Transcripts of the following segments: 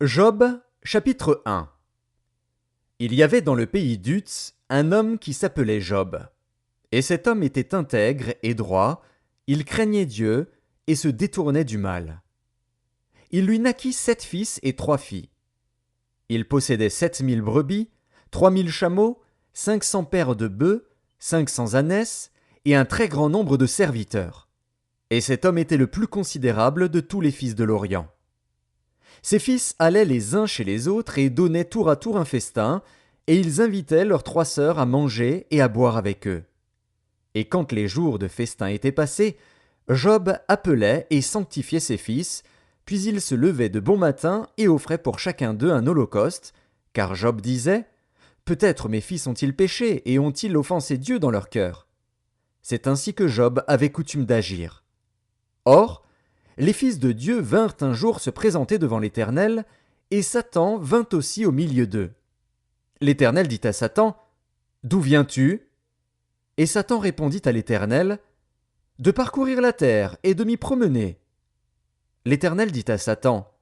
Job, chapitre 1. Il y avait dans le pays d'Utz un homme qui s'appelait Job. Et cet homme était intègre et droit, il craignait Dieu et se détournait du mal. Il lui naquit 7 fils et 3 filles. Il possédait 7 000 brebis, 3 000 chameaux, 500 paires de bœufs, 500 ânesses et un très grand nombre de serviteurs. Et cet homme était le plus considérable de tous les fils de l'Orient. Ses fils allaient les uns chez les autres et donnaient tour à tour un festin, et ils invitaient leurs 3 sœurs à manger et à boire avec eux. Et quand les jours de festin étaient passés, Job appelait et sanctifiait ses fils, puis il se levait de bon matin et offrait pour chacun d'eux un holocauste, car Job disait: Peut-être mes fils ont-ils péché et ont-ils offensé Dieu dans leur cœur? C'est ainsi que Job avait coutume d'agir. Or, les fils de Dieu vinrent un jour se présenter devant l'Éternel, et Satan vint aussi au milieu d'eux. L'Éternel dit à Satan: D'où viens-tu? Et Satan répondit à l'Éternel: De parcourir la terre et de m'y promener. L'Éternel dit à Satan: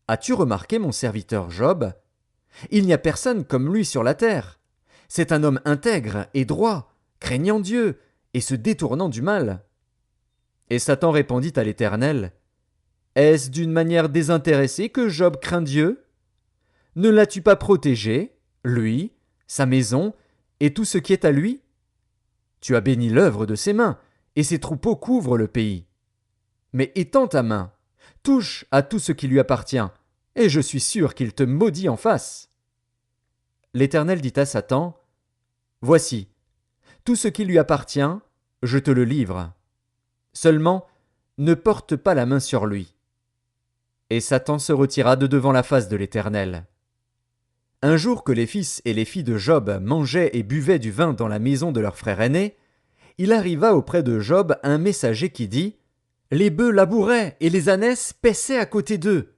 As-tu remarqué mon serviteur Job? Il n'y a personne comme lui sur la terre. C'est un homme intègre et droit, craignant Dieu et se détournant du mal. Et Satan répondit à l'Éternel: Est-ce d'une manière désintéressée que Job craint Dieu? Ne l'as-tu pas protégé, lui, sa maison et tout ce qui est à lui? Tu as béni l'œuvre de ses mains, et ses troupeaux couvrent le pays. Mais étends ta main, touche à tout ce qui lui appartient, et je suis sûr qu'il te maudit en face. L'Éternel dit à Satan: Voici, tout ce qui lui appartient, je te le livre. Seulement, ne porte pas la main sur lui. Et Satan se retira de devant la face de l'Éternel. Un jour que les fils et les filles de Job mangeaient et buvaient du vin dans la maison de leur frère aîné, il arriva auprès de Job un messager qui dit: Les bœufs labouraient et les ânesses paissaient à côté d'eux.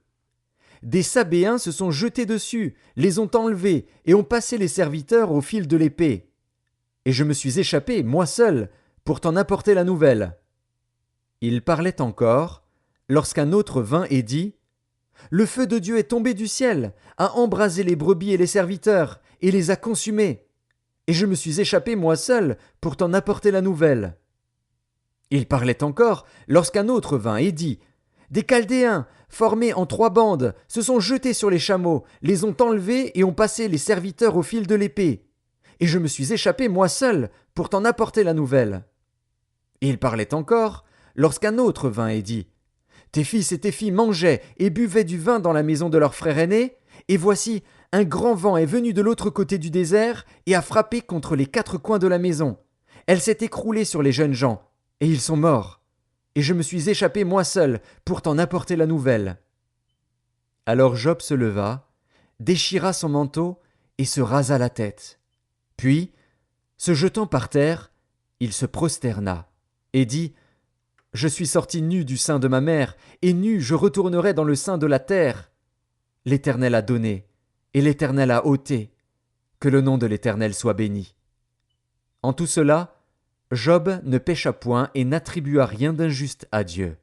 Des Sabéens se sont jetés dessus, les ont enlevés et ont passé les serviteurs au fil de l'épée. Et je me suis échappé, moi seul, pour t'en apporter la nouvelle. Il parlait encore, lorsqu'un autre vint et dit: Le feu de Dieu est tombé du ciel, a embrasé les brebis et les serviteurs, et les a consumés. Et je me suis échappé moi seul pour t'en apporter la nouvelle. Il parlait encore, lorsqu'un autre vint et dit: Des Chaldéens, formés en 3 bandes, se sont jetés sur les chameaux, les ont enlevés et ont passé les serviteurs au fil de l'épée. Et je me suis échappé moi seul pour t'en apporter la nouvelle. Et il parlait encore, lorsqu'un autre vint et dit: Tes fils et tes filles mangeaient et buvaient du vin dans la maison de leur frère aîné, et voici, un grand vent est venu de l'autre côté du désert et a frappé contre les 4 coins de la maison. Elle s'est écroulée sur les jeunes gens, et ils sont morts. Et je me suis échappé moi seul pour t'en apporter la nouvelle. Alors Job se leva, déchira son manteau et se rasa la tête. Puis, se jetant par terre, il se prosterna et dit: Je suis sorti nu du sein de ma mère, et nu je retournerai dans le sein de la terre. L'Éternel a donné, et l'Éternel a ôté. Que le nom de l'Éternel soit béni. En tout cela, Job ne pécha point et n'attribua rien d'injuste à Dieu.